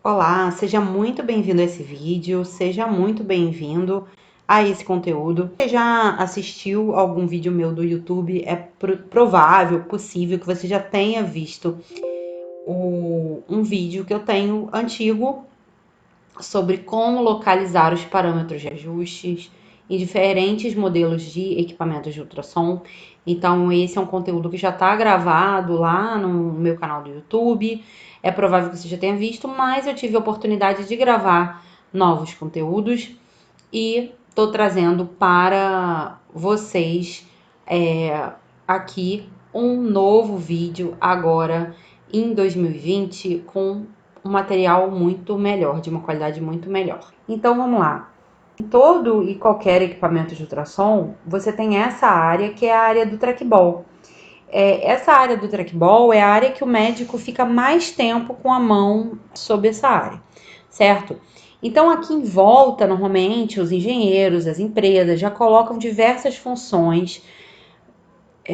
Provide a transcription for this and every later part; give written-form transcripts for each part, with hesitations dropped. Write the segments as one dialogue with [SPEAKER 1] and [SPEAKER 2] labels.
[SPEAKER 1] Olá, seja muito bem-vindo a esse vídeo, seja muito bem-vindo a esse conteúdo. Se você já assistiu algum vídeo meu do YouTube, é provável, possível que você já tenha visto um vídeo que eu tenho antigo sobre como localizar os parâmetros de ajustes em diferentes modelos de equipamentos de ultrassom. Então, esse é um conteúdo que já está gravado lá no meu canal do YouTube. É provável que você já tenha visto, mas eu tive a oportunidade de gravar novos conteúdos e estou trazendo para vocês aqui um novo vídeo agora em 2020 com um material muito melhor, de uma qualidade muito melhor. Então vamos lá. Em todo e qualquer equipamento de ultrassom, você tem essa área que é a área do trackball. Essa área do trackball é a área que o médico fica mais tempo com a mão sobre essa área, certo? Então aqui em volta, normalmente, os engenheiros, as empresas já colocam diversas funções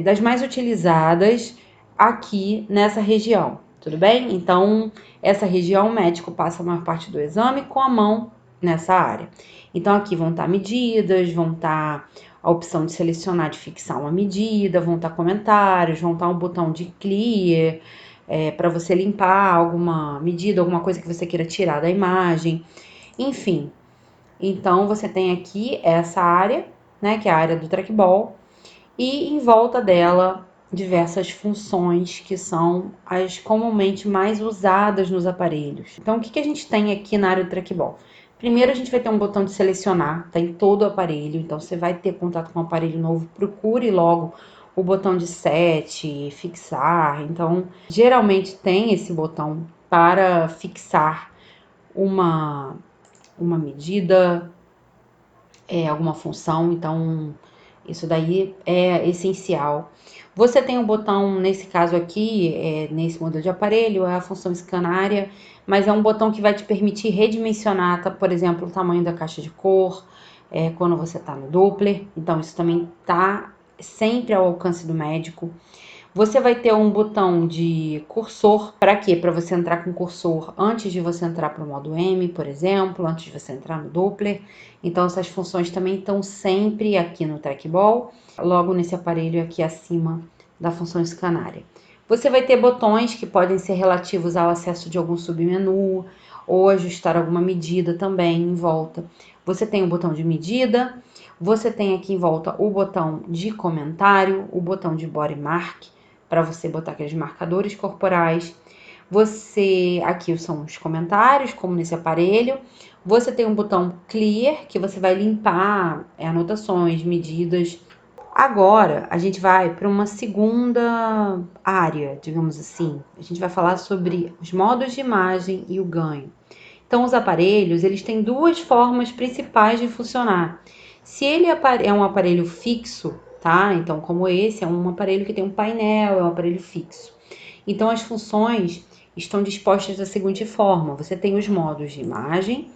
[SPEAKER 1] das mais utilizadas aqui nessa região, tudo bem? Então, essa região o médico passa a maior parte do exame com a mão nessa área. Então, aqui vão estar medidas, vão estar a opção de selecionar, de fixar uma medida, vão estar comentários, vão estar um botão de clear, para você limpar alguma medida, alguma coisa que você queira tirar da imagem, enfim. Então, você tem aqui essa área, né, que é a área do trackball, e em volta dela diversas funções que são as comumente mais usadas nos aparelhos. Então, o que a gente tem aqui na área do trackball? Primeiro, a gente vai ter um botão de selecionar, tá em todo o aparelho, então você vai ter contato com um aparelho novo, procure logo o botão de set, fixar. Então, geralmente tem esse botão para fixar uma medida, alguma função, então isso daí é essencial. Você tem um botão, nesse caso aqui, nesse modelo de aparelho, é a função escanária, mas é um botão que vai te permitir redimensionar, tá, por exemplo, o tamanho da caixa de cor, quando você está no Doppler. Então, isso também está sempre ao alcance do médico. Você vai ter um botão de cursor, para quê? Para você entrar com cursor antes de você entrar para o modo M, por exemplo, antes de você entrar no Doppler. Então, essas funções também estão sempre aqui no trackball, logo nesse aparelho aqui acima da função escanária. Você vai ter botões que podem ser relativos ao acesso de algum submenu ou ajustar alguma medida também em volta. Você tem o botão de medida, você tem aqui em volta o botão de comentário, o botão de body mark, para você botar aqueles marcadores corporais. Você, aqui são os comentários, como nesse aparelho. Você tem um botão clear, que você vai limpar anotações, medidas. Agora, a gente vai para uma segunda área, digamos assim. A gente vai falar sobre os modos de imagem e o ganho. Então, os aparelhos, eles têm duas formas principais de funcionar. Se ele é um aparelho fixo, tá? Então, como esse, é um aparelho que tem um painel, é um aparelho fixo. Então, as funções estão dispostas da seguinte forma. Você tem os modos de imagem,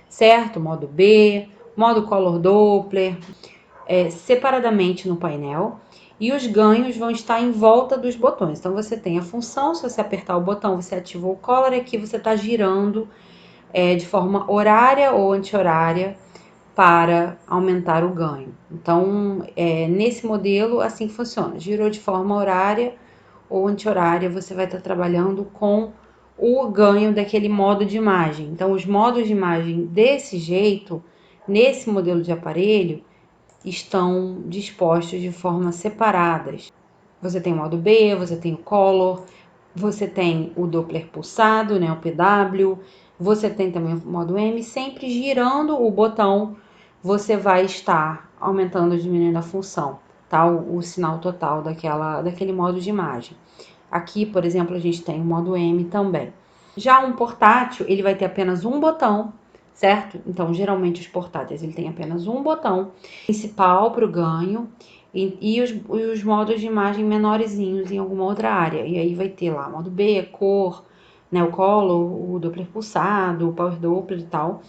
[SPEAKER 1] certo? Modo B, modo Color Doppler, separadamente no painel. E os ganhos vão estar em volta dos botões. Então, você tem a função, se você apertar o botão, você ativou o Color, e aqui você está girando de forma horária ou anti-horária para aumentar o ganho. Então, nesse modelo, assim funciona. Girou de forma horária ou anti-horária, você vai estar trabalhando com o ganho daquele modo de imagem. Então, os modos de imagem desse jeito, nesse modelo de aparelho, estão dispostos de forma separadas. Você tem o modo B, você tem o Color, você tem o Doppler pulsado, né, o PW, você tem também o modo M, sempre girando o botão, você vai estar aumentando ou diminuindo a função, tá? O sinal total daquele modo de imagem. Aqui, por exemplo, a gente tem o modo M também. Já um portátil, ele vai ter apenas um botão, certo? Então, geralmente os portáteis, ele tem apenas um botão principal para o ganho e os modos de imagem menorzinhos em alguma outra área. E aí vai ter lá modo B, cor, né, o Color, o Doppler pulsado, o Power Doppler e tal.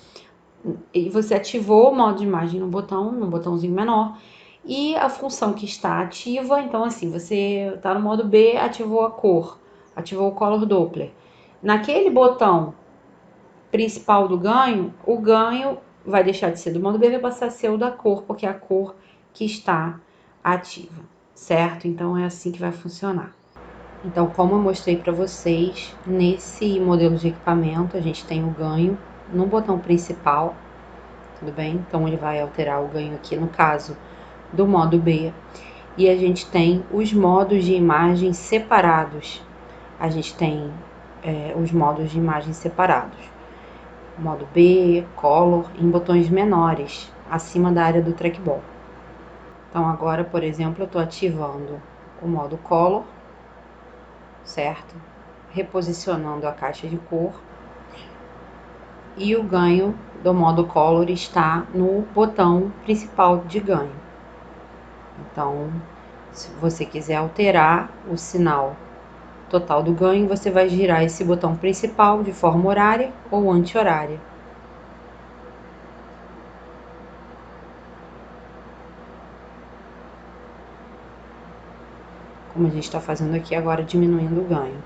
[SPEAKER 1] E você ativou o modo de imagem no botão, no botãozinho menor, e a função que está ativa, então assim, você está no modo B, ativou a cor, ativou o Color Doppler. Naquele botão principal do ganho, o ganho vai deixar de ser do modo B, vai passar a ser o da cor, porque é a cor que está ativa, certo? Então, é assim que vai funcionar. Então, como eu mostrei para vocês, nesse modelo de equipamento, a gente tem o ganho no botão principal, tudo bem? Então, ele vai alterar o ganho aqui, no caso do modo B. E a gente tem os modos de imagem separados. A gente tem os modos de imagem separados. Modo B, Color, em botões menores, acima da área do trackball. Então, agora, por exemplo, eu estou ativando o modo Color, certo? Reposicionando a caixa de cor. E o ganho do modo Color está no botão principal de ganho. Então, se você quiser alterar o sinal total do ganho, você vai girar esse botão principal de forma horária ou anti-horária. Como a gente está fazendo aqui agora, diminuindo o ganho.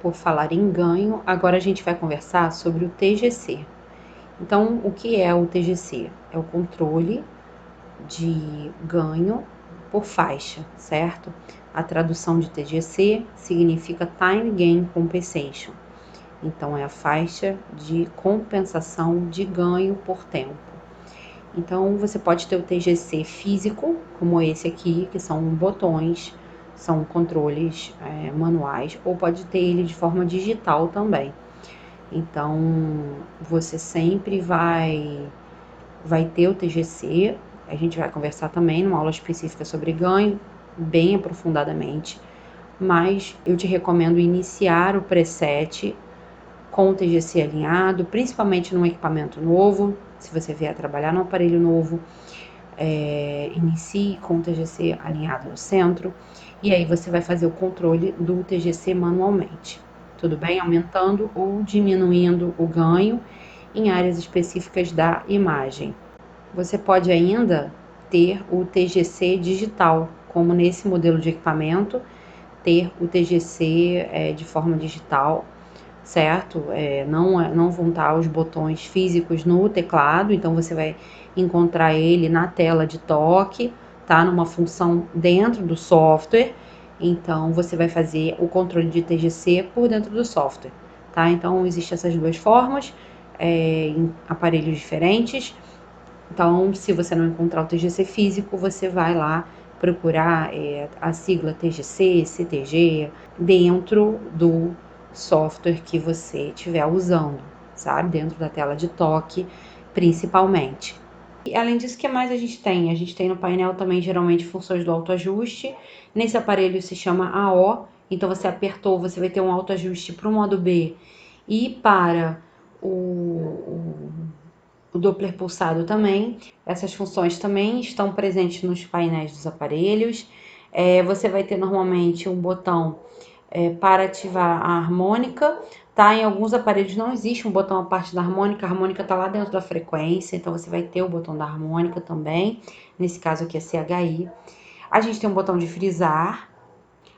[SPEAKER 1] Por falar em ganho, agora a gente vai conversar sobre o TGC. Então, o que é o TGC? É o controle de ganho por faixa, certo? A tradução de TGC significa Time Gain Compensation. Então, é a faixa de compensação de ganho por tempo. Então, você pode ter o TGC físico, como esse aqui, que são botões, são controles manuais, ou pode ter ele de forma digital também. Então, você sempre vai ter o TGC, a gente vai conversar também numa aula específica sobre ganho, bem aprofundadamente, mas eu te recomendo iniciar o preset com o TGC alinhado, principalmente num equipamento novo. Se você vier trabalhar num aparelho novo, inicie com o TGC alinhado no centro, e aí você vai fazer o controle do TGC manualmente, tudo bem? Aumentando ou diminuindo o ganho em áreas específicas da imagem. Você pode ainda ter o TGC digital, como nesse modelo de equipamento, ter o TGC de forma digital, certo? Não vão estar os botões físicos no teclado, então você vai encontrar ele na tela de toque, tá? Numa função dentro do software. Então, você vai fazer o controle de TGC por dentro do software, tá? Então, existem essas duas formas, em aparelhos diferentes. Então, se você não encontrar o TGC físico, você vai lá procurar a sigla TGC, CTG, dentro do software que você estiver usando, sabe? Dentro da tela de toque, principalmente. E além disso, o que mais a gente tem? A gente tem no painel também, geralmente, funções do autoajuste. Nesse aparelho se chama AO, então você apertou, você vai ter um autoajuste para o modo B e para o Doppler pulsado também. Essas funções também estão presentes nos painéis dos aparelhos. Você vai ter normalmente um botão para ativar a harmônica, tá? Em alguns aparelhos não existe um botão à parte da harmônica, a harmônica está lá dentro da frequência, então você vai ter o botão da harmônica também, nesse caso aqui é CHI. A gente tem um botão de frisar,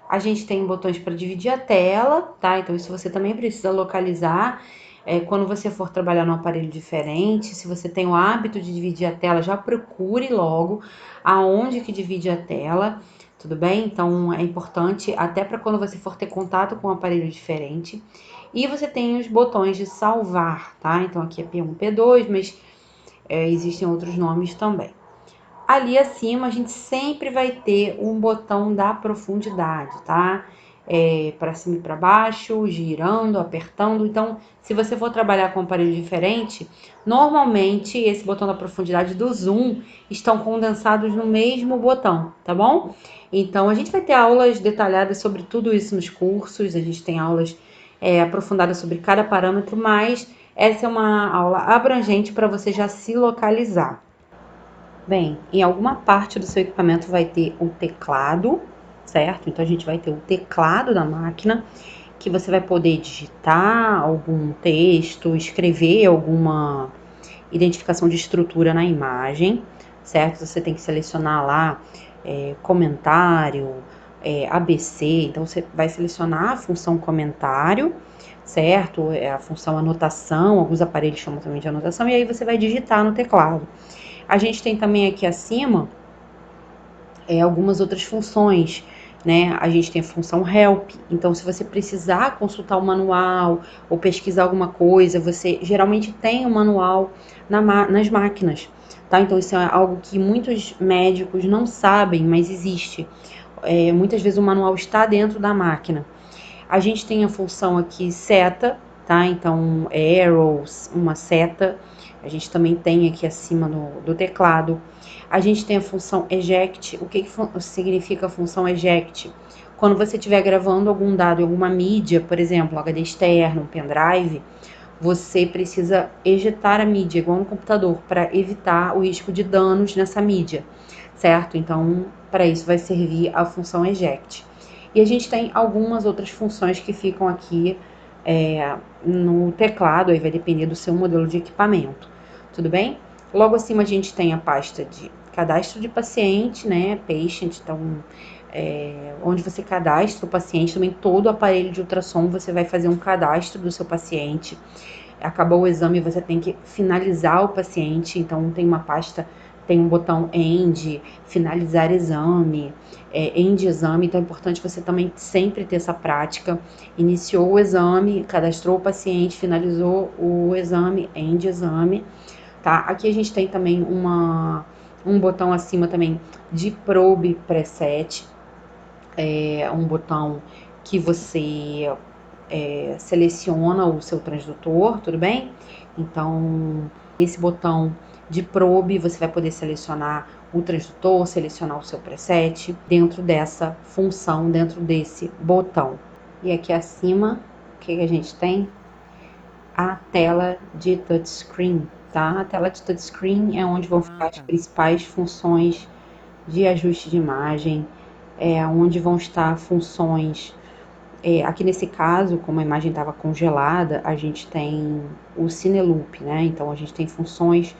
[SPEAKER 1] a gente tem botões para dividir a tela, tá? Então isso você também precisa localizar. Quando você for trabalhar num aparelho diferente, se você tem o hábito de dividir a tela, já procure logo aonde que divide a tela, tudo bem? Então é importante até para quando você for ter contato com um aparelho diferente. E você tem os botões de salvar, tá? Então aqui é P1, P2, mas existem outros nomes também. Ali acima a gente sempre vai ter um botão da profundidade, tá? Para cima e para baixo, girando, apertando. Então, se você for trabalhar com um aparelho diferente, normalmente esse botão da profundidade do zoom estão condensados no mesmo botão, tá bom? Então, a gente vai ter aulas detalhadas sobre tudo isso nos cursos, a gente tem aulas aprofundadas sobre cada parâmetro, mas essa é uma aula abrangente para você já se localizar. Bem, em alguma parte do seu equipamento vai ter o teclado, certo? Então a gente vai ter o teclado da máquina, que você vai poder digitar algum texto, escrever alguma identificação de estrutura na imagem, certo? Você tem que selecionar lá comentário, ABC, então você vai selecionar a função comentário, certo? É a função anotação, alguns aparelhos chamam também de anotação, e aí você vai digitar no teclado. A gente tem também aqui acima algumas outras funções, né? A gente tem a função help, então se você precisar consultar o manual ou pesquisar alguma coisa, você geralmente tem o manual nas máquinas, tá? Então isso é algo que muitos médicos não sabem, mas existe. Muitas vezes o manual está dentro da máquina. A gente tem a função aqui seta, tá? Então, arrows, uma seta. A gente também tem aqui acima do teclado. A gente tem a função eject. O que significa a função eject? Quando você estiver gravando algum dado em alguma mídia, por exemplo, um HD externo, um pendrive, você precisa ejetar a mídia, igual no computador, para evitar o risco de danos nessa mídia, certo? Então, para isso vai servir a função eject. E a gente tem algumas outras funções que ficam aqui no teclado, aí vai depender do seu modelo de equipamento, tudo bem? Logo acima a gente tem a pasta de cadastro de paciente, né, patient, então onde você cadastra o paciente, também todo o aparelho de ultrassom você vai fazer um cadastro do seu paciente. Acabou o exame, você tem que finalizar o paciente, então tem uma pasta, tem um botão end, finalizar exame, end exame, então é importante você também sempre ter essa prática. Iniciou o exame, cadastrou o paciente, finalizou o exame, end exame, tá? Aqui a gente tem também um botão acima também de probe preset, um botão que você seleciona o seu transdutor, tudo bem? Então, esse botão de probe, você vai poder selecionar o transdutor, selecionar o seu preset dentro dessa função, dentro desse botão. E aqui acima, o que a gente tem? A tela de touchscreen, tá? A tela de touchscreen é onde vão ficar as principais funções de ajuste de imagem, onde vão estar funções. Aqui nesse caso, como a imagem estava congelada, a gente tem o Cine Loop, né? Então a gente tem funções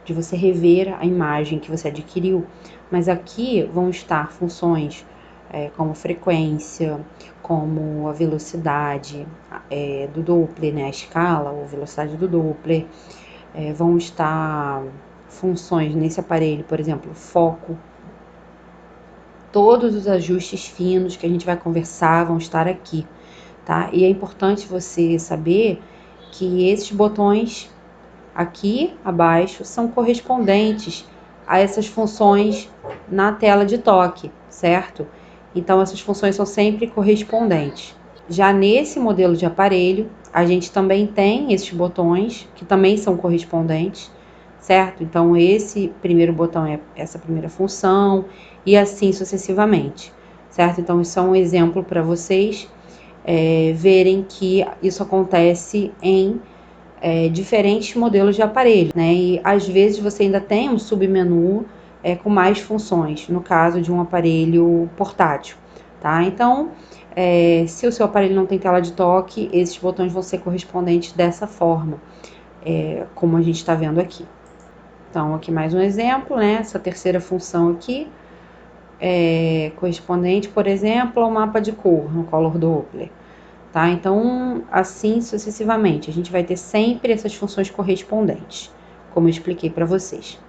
[SPEAKER 1] de você rever a imagem que você adquiriu, mas aqui vão estar funções como frequência, como a velocidade do Doppler, né? A escala ou velocidade do Doppler, vão estar funções nesse aparelho, por exemplo, foco. Todos os ajustes finos que a gente vai conversar vão estar aqui, tá? E é importante você saber que esses botões aqui abaixo são correspondentes a essas funções na tela de toque, certo? Então, essas funções são sempre correspondentes. Já nesse modelo de aparelho, a gente também tem esses botões que também são correspondentes, certo? Então, esse primeiro botão é essa primeira função e assim sucessivamente, certo? Então, isso é um exemplo para vocês verem que isso acontece em diferentes modelos de aparelho, né? E às vezes você ainda tem um submenu com mais funções, no caso de um aparelho portátil, tá? Então, se o seu aparelho não tem tela de toque, esses botões vão ser correspondentes dessa forma, como a gente está vendo aqui. Então, aqui mais um exemplo, né? Essa terceira função aqui correspondente, por exemplo, ao mapa de cor, no Color Doppler. Tá? Então, assim sucessivamente, a gente vai ter sempre essas funções correspondentes, como eu expliquei para vocês.